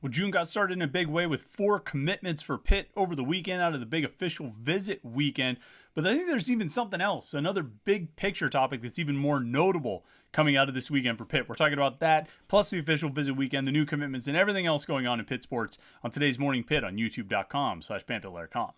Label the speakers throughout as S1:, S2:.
S1: Well, June got started in a big way with 4 commitments for Pitt over the weekend out of the big official visit weekend. But I think there's even something else, another big picture topic that's even more notable coming out of this weekend for Pitt. We're talking about that, plus the official visit weekend, the new commitments, and everything else going on in Pitt sports on today's Morning Pitt on youtube.com/Panther-Lair.com.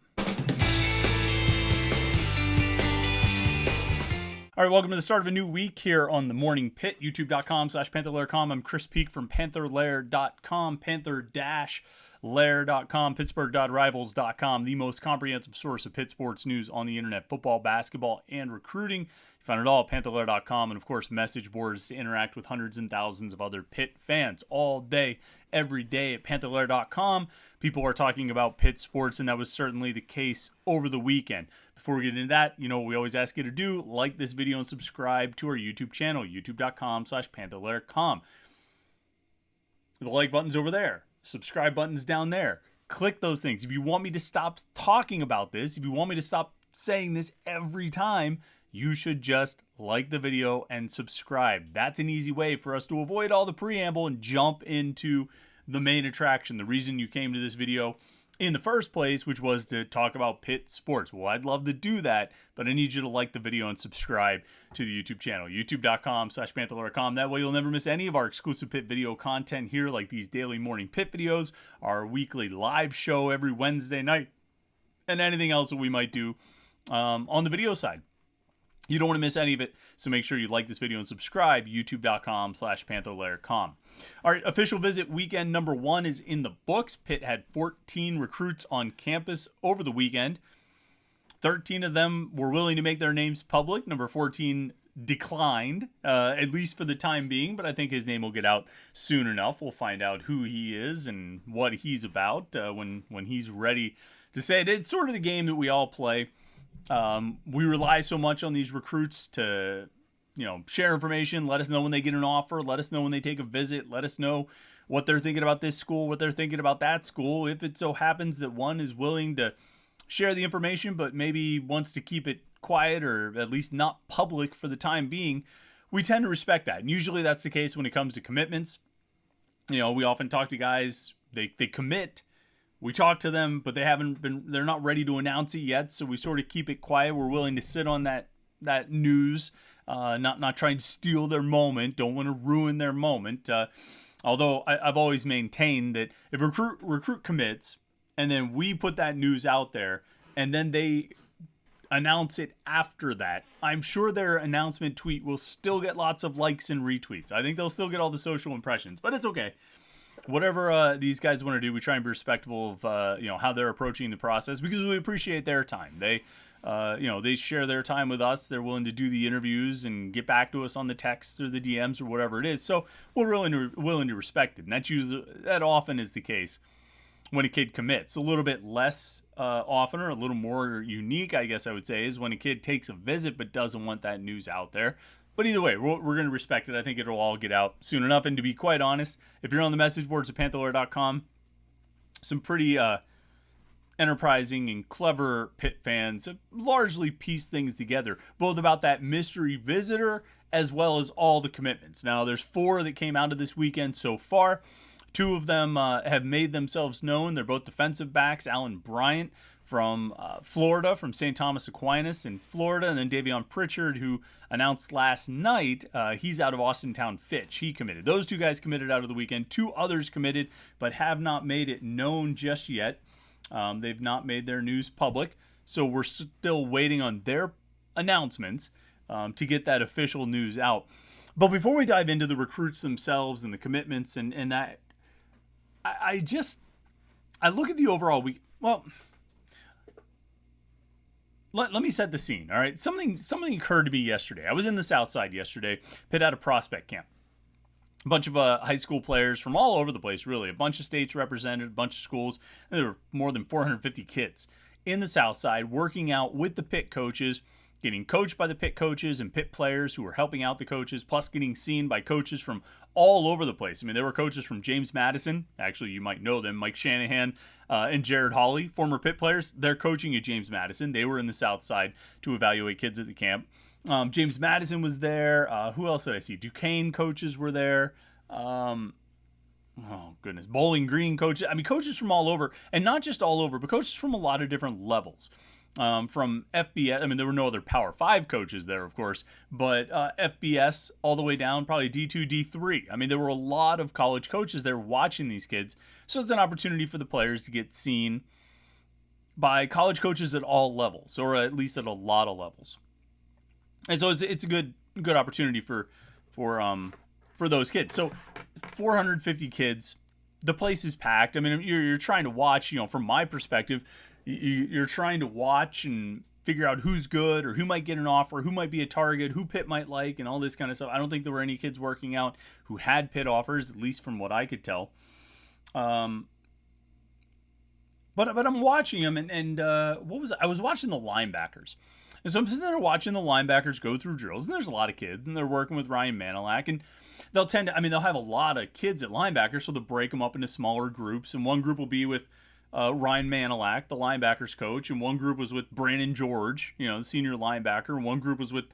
S1: All right, welcome to the start of a new week here on the Morning Pitt, youtube.com/Panther-Lair.com. I'm Chris Peak from Panther-Lair.com, Panther-Lair.com, Pittsburgh.rivals.com, the most comprehensive source of Pitt sports news on the internet, football, basketball, and recruiting. You find it all at Panther-Lair.com, and of course, message boards to interact with hundreds and thousands of other Pitt fans all day, every day at Panther-Lair.com. People are talking about Pitt sports, and that was certainly the case over the weekend. Before we get into that, you know what we always ask you to do: like this video and subscribe to our YouTube channel, youtube.com/Panther-Lair.com. The like button's over there. Subscribe button's down there. Click those things. If you want me to stop talking about this, if you want me to stop saying this every time, you should just like the video and subscribe. That's an easy way for us to avoid all the preamble and jump into the main attraction, the reason you came to this video in the first place, which was to talk about Pitt sports. Well, I'd love to do that, but I need you to like the video and subscribe to the YouTube channel, youtube.com/Panther-Lair.com. That way you'll never miss any of our exclusive Pitt video content here, like these daily morning Pitt videos, our weekly live show every Wednesday night, and anything else that we might do on the video side. You don't want to miss any of it, so make sure you like this video and subscribe, youtube.com/Panther-Lair.com. All right, official visit weekend number 1 is in the books. Pitt had 14 recruits on campus over the weekend. 13 of them were willing to make their names public. Number 14 declined, at least for the time being, but I think his name will get out soon enough. We'll find out who he is and what he's about when he's ready to say it. It's sort of the game that we all play. We rely so much on these recruits to, share information, let us know when they get an offer, let us know when they take a visit, let us know what they're thinking about this school, what they're thinking about that school. If it so happens that one is willing to share the information, but maybe wants to keep it quiet or at least not public for the time being, we tend to respect that. And usually that's the case when it comes to commitments. We often talk to guys, they commit. We talk to them, but they're not ready to announce it yet, so we sort of keep it quiet. We're willing to sit on that news, not trying to steal their moment, don't want to ruin their moment. Although I've always maintained that if a recruit commits, and then we put that news out there, and then they announce it after that, I'm sure their announcement tweet will still get lots of likes and retweets. I think they'll still get all the social impressions, but it's okay. Whatever these guys want to do, we try and be respectful of how they're approaching the process, because we appreciate their time. They share their time with us. They're willing to do the interviews and get back to us on the texts or the DMs or whatever it is. So we're really willing to respect it, and that often is the case when a kid commits. A little bit less often, or a little more unique, I guess I would say, is when a kid takes a visit but doesn't want that news out there. But either way, we're going to respect it. I think it'll all get out soon enough. And to be quite honest, if you're on the message boards at Panther-Lair.com, some pretty enterprising and clever Pitt fans have largely pieced things together, both about that mystery visitor as well as all the commitments. Now, there's 4 that came out of this weekend so far. 2 of them have made themselves known. They're both defensive backs. Alan Bryant from Florida, from St. Thomas Aquinas in Florida, and then Davion Pritchard, who announced last night he's out of Austintown Fitch. He committed. Those 2 guys committed out of the weekend. 2 others committed, but have not made it known just yet. They've not made their news public, so we're still waiting on their announcements to get that official news out. But before we dive into the recruits themselves and the commitments and that, I look at the overall week. Well, let me set the scene, all right? Something occurred to me yesterday. I was in the South Side yesterday. Pitt had a prospect camp. A bunch of high school players from all over the place, really. A bunch of states represented, a bunch of schools. And there were more than 450 kids in the South Side working out with the Pitt coaches, getting coached by the Pitt coaches and Pitt players who were helping out the coaches, plus getting seen by coaches from all over the place. I mean, there were coaches from James Madison. Actually, you might know them. Mike Shanahan and Jared Hawley, former Pitt players. They're coaching at James Madison. They were in the South Side to evaluate kids at the camp. James Madison was there. Who else did I see? Duquesne coaches were there. Oh, goodness. Bowling Green coaches. I mean, coaches from all over, and not just all over, but coaches from a lot of different levels. From FBS, I mean, there were no other Power 5 coaches there, of course, but FBS all the way down, probably D2, D3. I mean, there were a lot of college coaches there watching these kids. So it's an opportunity for the players to get seen by college coaches at all levels, or at least at a lot of levels. And so it's a good opportunity for those kids. So 450 kids, the place is packed. I mean, you're trying to watch, from my perspective, you're trying to watch and figure out who's good or who might get an offer, who might be a target, who Pitt might like, and all this kind of stuff. I don't think there were any kids working out who had Pitt offers, at least from what I could tell. But I'm watching them, and what was I was watching the linebackers. And so I'm sitting there watching the linebackers go through drills, and there's a lot of kids, and they're working with Ryan Manilak, and they'll have a lot of kids at linebacker, so they'll break them up into smaller groups, and one group will be with Ryan Manilak, the linebackers coach, and one group was with Brandon George, the senior linebacker, and one group was with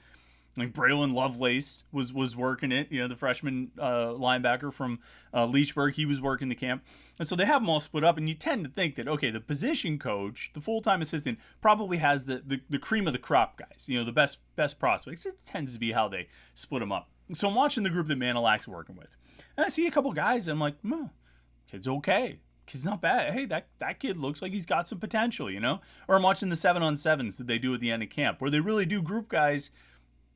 S1: Braylon Lovelace was working it, the freshman linebacker from Leechburg. He was working the camp. And so they have them all split up, and you tend to think that, okay, the position coach, the full-time assistant, probably has the cream of the crop guys, the best prospects. It tends to be how they split them up. So I'm watching the group that Manilak's working with. And I see a couple guys, and I'm like, kid's okay. Kid's not bad. Hey, that kid looks like he's got some potential, Or I'm watching the 7-on-7s that they do at the end of camp, where they really do group guys.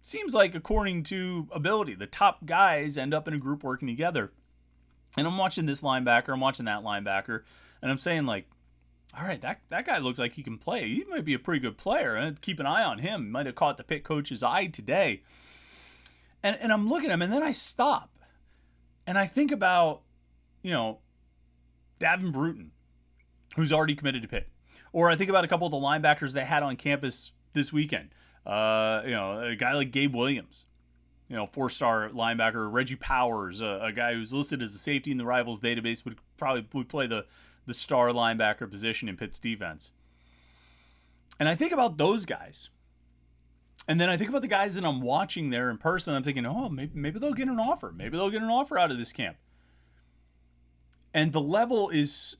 S1: Seems like according to ability, the top guys end up in a group working together. And I'm watching this linebacker, I'm watching that linebacker, and I'm saying, like, all right, that guy looks like he can play. He might be a pretty good player, and keep an eye on him. He might have caught the Pitt coach's eye today. And I'm looking at him, and then I stop. And I think about, Davin Bruton, who's already committed to Pitt. Or I think about a couple of the linebackers they had on campus this weekend. A guy like Gabe Williams, 4-star linebacker, Reggie Powers, a guy who's listed as a safety in the Rivals database, would play the star linebacker position in Pitt's defense. And I think about those guys. And then I think about the guys that I'm watching there in person. I'm thinking, maybe they'll get an offer. Maybe they'll get an offer out of this camp. And the level is,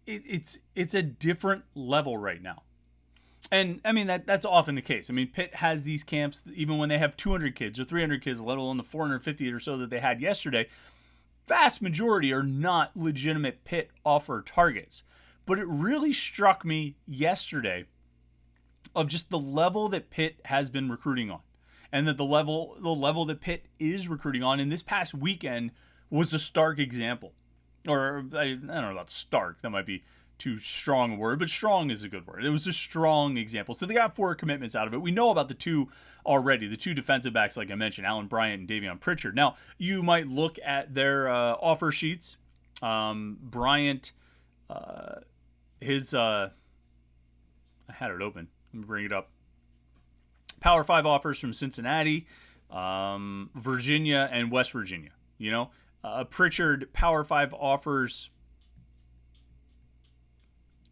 S1: it's a different level right now. And, I mean, that's often the case. I mean, Pitt has these camps, even when they have 200 kids or 300 kids, let alone the 450 or so that they had yesterday, vast majority are not legitimate Pitt offer targets. But it really struck me yesterday of just the level that Pitt has been recruiting on. And that the level that Pitt is recruiting on in this past weekend was a stark example. Or, I don't know about stark, that might be too strong a word, but strong is a good word. It was a strong example. So they got 4 commitments out of it. We know about the 2 already, the 2 defensive backs, like I mentioned, Alan Bryant and Davion Pritchard. Now, you might look at their offer sheets. Bryant, I had it open. Let me bring it up. Power 5 offers from Cincinnati, Virginia, and West Virginia. Pritchard, Power 5 offers.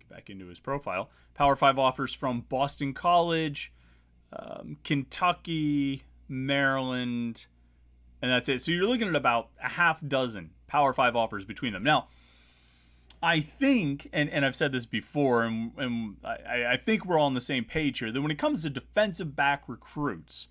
S1: Get back into his profile. Power 5 offers from Boston College, Kentucky, Maryland, and that's it. So you're looking at about a half dozen Power 5 offers between them. Now, I think, and I've said this before, and I think we're all on the same page here, that when it comes to defensive back recruits,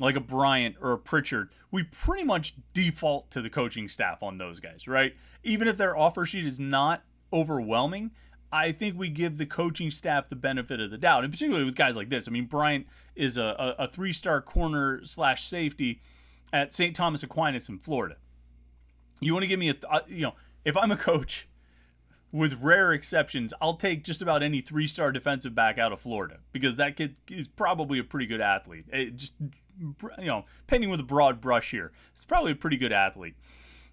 S1: like a Bryant or a Pritchard, we pretty much default to the coaching staff on those guys, right? Even if their offer sheet is not overwhelming, I think we give the coaching staff the benefit of the doubt, and particularly with guys like this. I mean, Bryant is a 3-star corner/safety at St. Thomas Aquinas in Florida. You want to give me if I'm a coach, with rare exceptions, I'll take just about any 3-star defensive back out of Florida, because that kid is probably a pretty good athlete. Painting with a broad brush here, it's probably a pretty good athlete.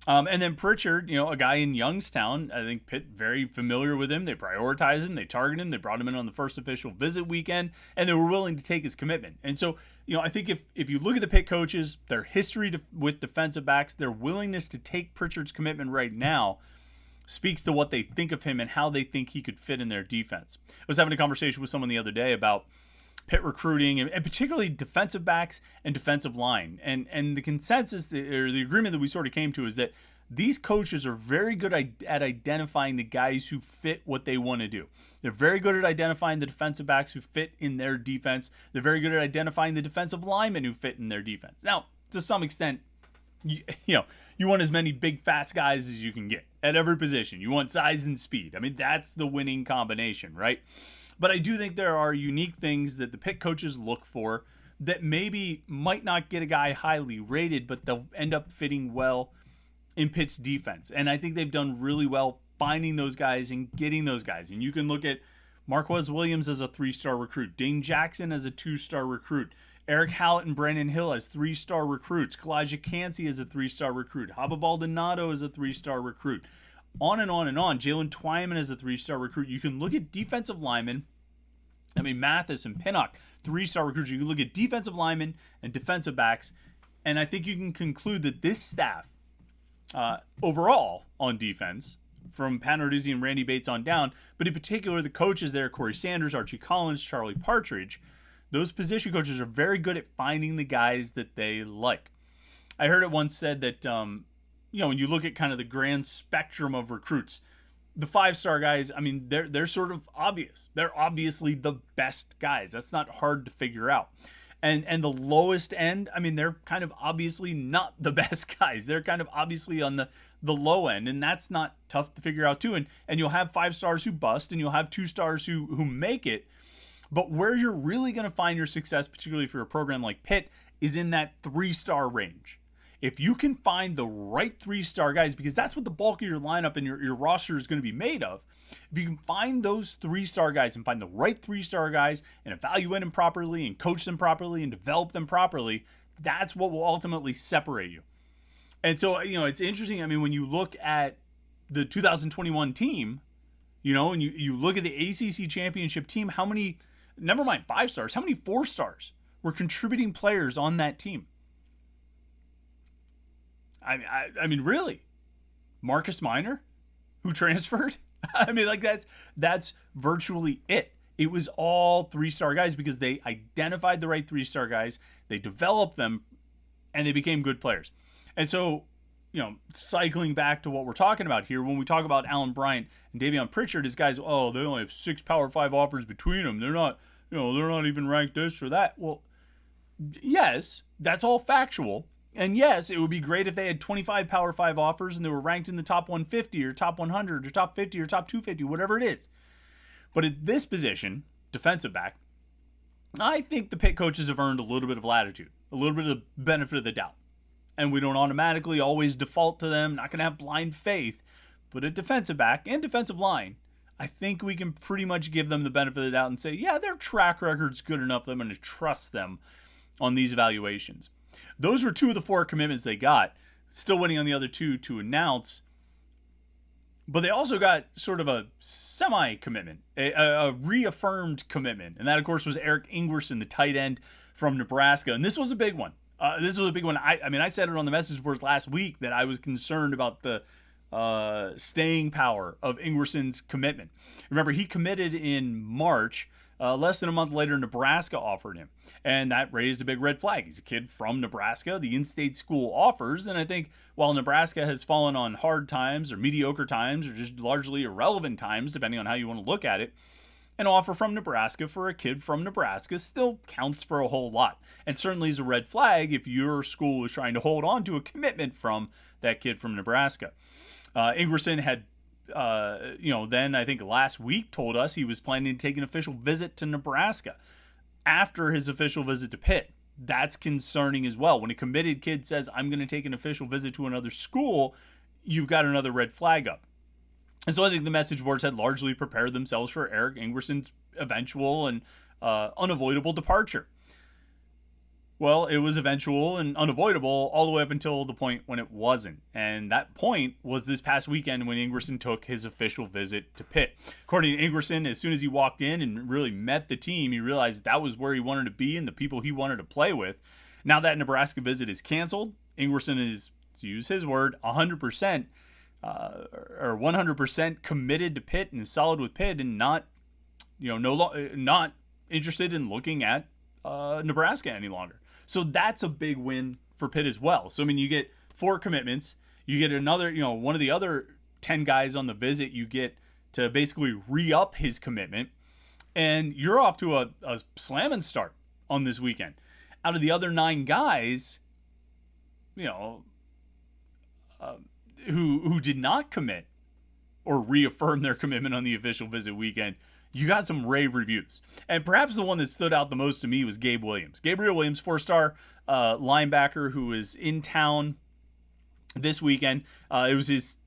S1: And then Pritchard, a guy in Youngstown, I think Pitt very familiar with him. They prioritize him, they target him, they brought him in on the first official visit weekend, and they were willing to take his commitment. And so, I think if you look at the Pitt coaches, their history with defensive backs, their willingness to take Pritchard's commitment right now speaks to what they think of him and how they think he could fit in their defense. I was having a conversation with someone the other day about Pitt recruiting, and particularly defensive backs and defensive line. And the consensus, or the agreement that we sort of came to, is that these coaches are very good at identifying the guys who fit what they want to do. They're very good at identifying the defensive backs who fit in their defense. They're very good at identifying the defensive linemen who fit in their defense. Now, to some extent, you want as many big, fast guys as you can get at every position. You want size and speed. I mean, that's the winning combination, right? But I do think there are unique things that the Pitt coaches look for that maybe might not get a guy highly rated, but they'll end up fitting well in Pitt's defense. And I think they've done really well finding those guys and getting those guys. And you can look at Marquez Williams as a 3-star recruit, Dane Jackson as a 2-star recruit, Eric Hallett and Brandon Hill as 3-star recruits, Kalijah Cansey as a 3-star recruit, Haba Baldonado as a 3-star recruit, on and on and on. Jalen Twyman as a 3-star recruit. You can look at defensive linemen. I mean, Mathis and Pinnock, 3-star recruits. You can look at defensive linemen and defensive backs, and I think you can conclude that this staff, overall on defense, from Pat Narduzzi and Randy Bates on down, but in particular the coaches there, Corey Sanders, Archie Collins, Charlie Partridge, those position coaches are very good at finding the guys that they like. I heard it once said that, when you look at kind of the grand spectrum of recruits, the 5-star guys, I mean, they're sort of obvious. They're obviously the best guys. That's not hard to figure out. And the lowest end, I mean, they're kind of obviously not the best guys. They're kind of obviously on the low end, and that's not tough to figure out too. And you'll have 5-stars who bust, and you'll have 2-stars who make it. But where you're really going to find your success, particularly for a program like Pitt, is in that 3-star range. If you can find the right 3-star guys, because that's what the bulk of your lineup and your roster is going to be made of, if you can find those 3-star guys and find the right 3-star guys and evaluate them properly and coach them properly and develop them properly, that's what will ultimately separate you. And so, it's interesting. I mean, when you look at the 2021 team, and you look at the ACC championship team, how many, never mind 5-stars, how many 4-stars were contributing players on that team? I mean, really? Marcus Minor, who transferred? I mean, like that's virtually it. It was all 3-star guys because they identified the right 3-star guys, they developed them, and they became good players. And so, cycling back to what we're talking about here, when we talk about Allen Bryant and Davion Pritchard as guys, they only have 6 Power 5 offers between them. They're not, they're not even ranked this or that. Well, yes, that's all factual. And yes, it would be great if they had 25 Power 5 offers and they were ranked in the top 150 or top 100 or top 50 or top 250, whatever it is. But at this position, defensive back, I think the Pitt coaches have earned a little bit of latitude, a little bit of the benefit of the doubt. And we don't automatically always default to them, not going to have blind faith. But at defensive back and defensive line, I think we can pretty much give them the benefit of the doubt and say, yeah, their track record's good enough that I'm going to trust them on these evaluations. Those were 2 of the 4 commitments they got. Still waiting on the other 2 to announce. But they also got sort of a semi-commitment, a reaffirmed commitment. And that, of course, was Eric Ingwerson, the tight end from Nebraska. And this was a big one. I said it on the message boards last week that I was concerned about the staying power of Ingwerson's commitment. Remember, he committed in March. Less than a month later, Nebraska offered him, and that raised a big red flag. He's a kid from Nebraska. The in-state school offers, and I think while Nebraska has fallen on hard times or mediocre times or just largely irrelevant times, depending on how you want to look at it, an offer from Nebraska for a kid from Nebraska still counts for a whole lot, and certainly is a red flag if your school is trying to hold on to a commitment from that kid from Nebraska. Ingwerson had then I think last week told us he was planning to take an official visit to Nebraska after his official visit to Pitt. That's concerning as well. When a committed kid says, I'm going to take an official visit to another school, you've got another red flag up. And so I think the message boards had largely prepared themselves for Eric Ingwerson's eventual and unavoidable departure. Well, it was eventual and unavoidable all the way up until the point when it wasn't. And that point was this past weekend when Ingwerson took his official visit to Pitt. According to Ingwerson, as soon as he walked in and really met the team, he realized that was where he wanted to be and the people he wanted to play with. Now that Nebraska visit is canceled, Ingwerson is, to use his word, 100% or 100% committed to Pitt and solid with Pitt and not interested in looking at Nebraska any longer. So that's a big win for Pitt as well. So, I mean, you get 4 commitments. You get another, one of the other 10 guys on the visit, you get to basically re-up his commitment, and you're off to a slamming start on this weekend. Out of the other 9 guys, who did not commit or reaffirm their commitment on the official visit weekend, you got some rave reviews. And perhaps the one that stood out the most to me was Gabe Williams. Gabriel Williams, 4-star linebacker who is in town this weekend. It was his,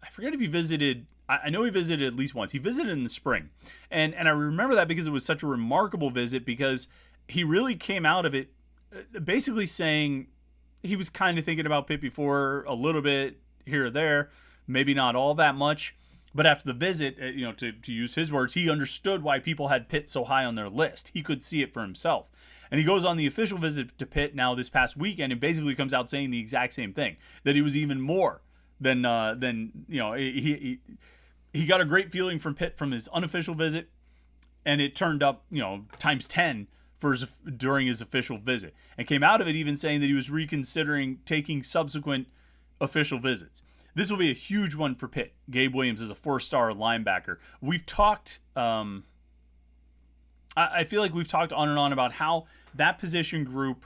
S1: I forget if he visited, I know he visited at least once. He visited in the spring. And I remember that because it was such a remarkable visit, because he really came out of it basically saying he was kind of thinking about Pitt before, a little bit here or there, maybe not all that much. But after the visit, to use his words, he understood why people had Pitt so high on their list. He could see it for himself. And he goes on the official visit to Pitt now this past weekend and basically comes out saying the exact same thing, that he was even more than he got a great feeling from Pitt from his unofficial visit, and it turned up, times 10 during his official visit, and came out of it even saying that he was reconsidering taking subsequent official visits. This will be a huge one for Pitt. Gabe Williams is a 4-star linebacker. We've talked, I feel like we've talked on and on about how that position group,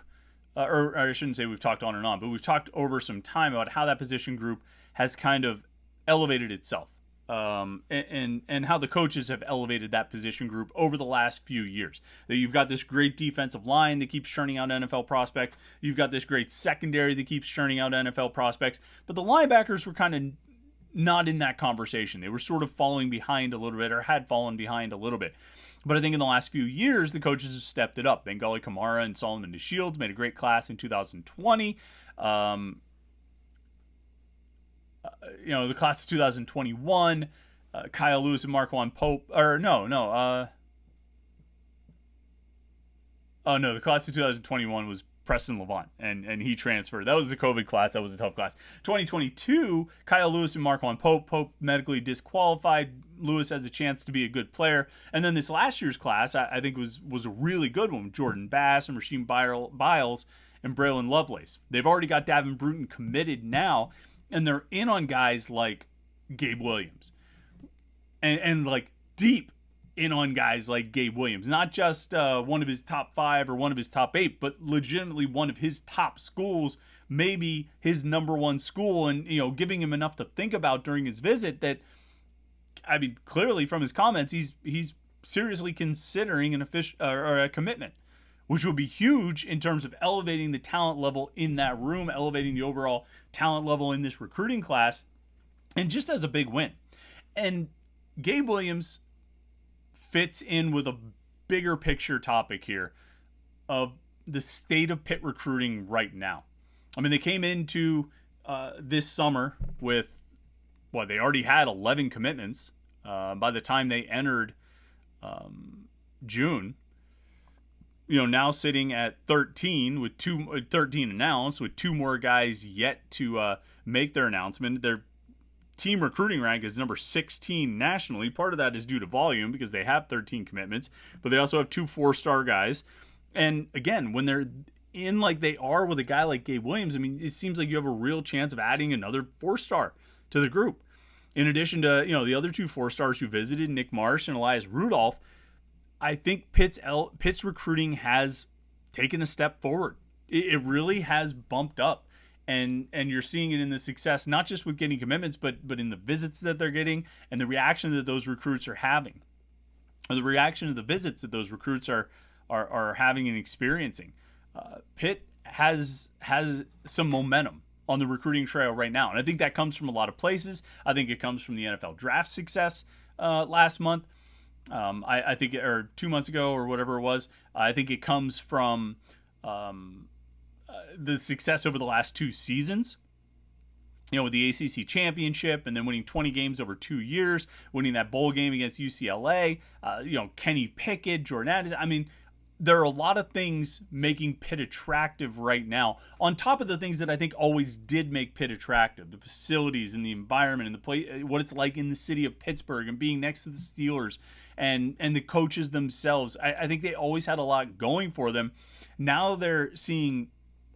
S1: or I shouldn't say we've talked on and on, but we've talked over some time about how that position group has kind of elevated itself, and how the coaches have elevated that position group over the last few years. That you've got this great defensive line that keeps churning out NFL prospects. You've got this great secondary that keeps churning out NFL prospects. But the linebackers were kind of not in that conversation. They were sort of falling behind a little bit, or had fallen behind a little bit. But I think in the last few years, the coaches have stepped it up. Bengali Kamara and Solomon DeShields made a great class in 2020. The class of 2021, Kyle Lewis and Marquand Pope, the class of 2021 was Preston Levant, and he transferred. That was a COVID class. That was a tough class. 2022, Kyle Lewis and Marquand Pope. Pope medically disqualified. Lewis has a chance to be a good player. And then this last year's class, I think was a really good one. Jordan Bass and Rasheem Biles and Braylon Lovelace. They've already got Davin Bruton committed now, and they're in on guys like Gabe Williams. And like deep in on guys like Gabe Williams. Not just one of his top 5 or one of his top 8, but legitimately one of his top schools, maybe his number 1 school, and giving him enough to think about during his visit that, I mean, clearly from his comments, he's seriously considering an official or a commitment, which would be huge in terms of elevating the talent level in that room, elevating the overall talent level in this recruiting class, and just as a big win. And Gabe Williams fits in with a bigger picture topic here of the state of Pitt recruiting right now. I mean, they came into this summer with, they already had 11 commitments by the time they entered June. Now sitting at 13 with 13 announced, with 2 more guys yet to make their announcement. Their team recruiting rank is number 16 nationally. Part of that is due to volume because they have 13 commitments, but they also have 2 4-star guys. And again, when they're in like they are with a guy like Gabe Williams, I mean, it seems like you have a real chance of adding another 4-star to the group. In addition to, the other 2 4-stars who visited, Nick Marsh and Elias Rudolph, I think Pitt's recruiting has taken a step forward. It really has bumped up. And you're seeing it in the success, not just with getting commitments, but in the visits that they're getting and the reaction that those recruits are having, or the reaction to the visits that those recruits are having and experiencing. Pitt has some momentum on the recruiting trail right now, and I think that comes from a lot of places. I think it comes from the NFL draft success last month. I think, or 2 months ago, or whatever it was. I think it comes from the success over the last 2 seasons, with the ACC championship and then winning 20 games over 2 years, winning that bowl game against UCLA, Kenny Pickett, Jordan Addison. I mean, there are a lot of things making Pitt attractive right now, on top of the things that I think always did make Pitt attractive: the facilities and the environment and the play, what it's like in the city of Pittsburgh and being next to the Steelers and the coaches themselves. I think they always had a lot going for them. Now they're seeing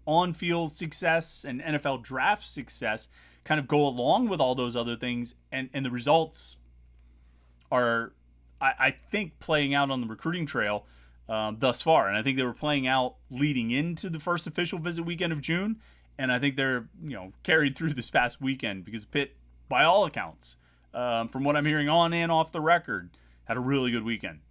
S1: on-field success and NFL draft success kind of go along with all those other things. And the results are, I think, playing out on the recruiting trail thus far. And I think they were playing out leading into the first official visit weekend of June. And I think they're, carried through this past weekend because Pitt, by all accounts, from what I'm hearing on and off the record, had a really good weekend.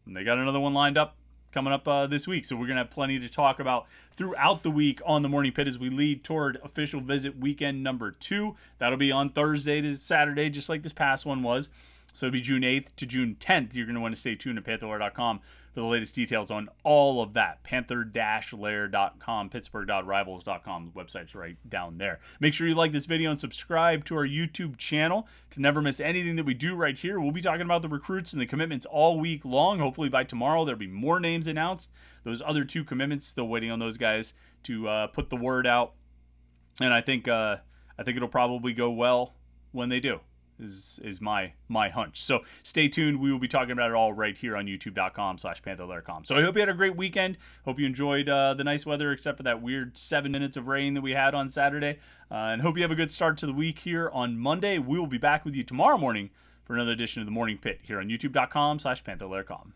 S1: And they got another one lined up coming up this week. So we're going to have plenty to talk about throughout the week on the Morning Pit as we lead toward official visit weekend number 2. That'll be on Thursday to Saturday, just like this past one was. So it'll be June 8th to June 10th. You're going to want to stay tuned to Panther-Lair.com for the latest details on all of that. Panther-Lair.com, Pittsburgh.rivals.com. The website's right down there. Make sure you like this video and subscribe to our YouTube channel to never miss anything that we do right here. We'll be talking about the recruits and the commitments all week long. Hopefully by tomorrow there'll be more names announced. Those other 2 commitments, still waiting on those guys to put the word out. And I think it'll probably go well when they do. Is my hunch. So stay tuned. We will be talking about it all right here on youtube.com/Panther-Lair.com. So I hope you had a great weekend. Hope you enjoyed the nice weather, except for that weird 7 minutes of rain that we had on Saturday. And hope you have a good start to the week here on Monday. We will be back with you tomorrow morning for another edition of the Morning Pit here on youtube.com/Panther-Lair.com.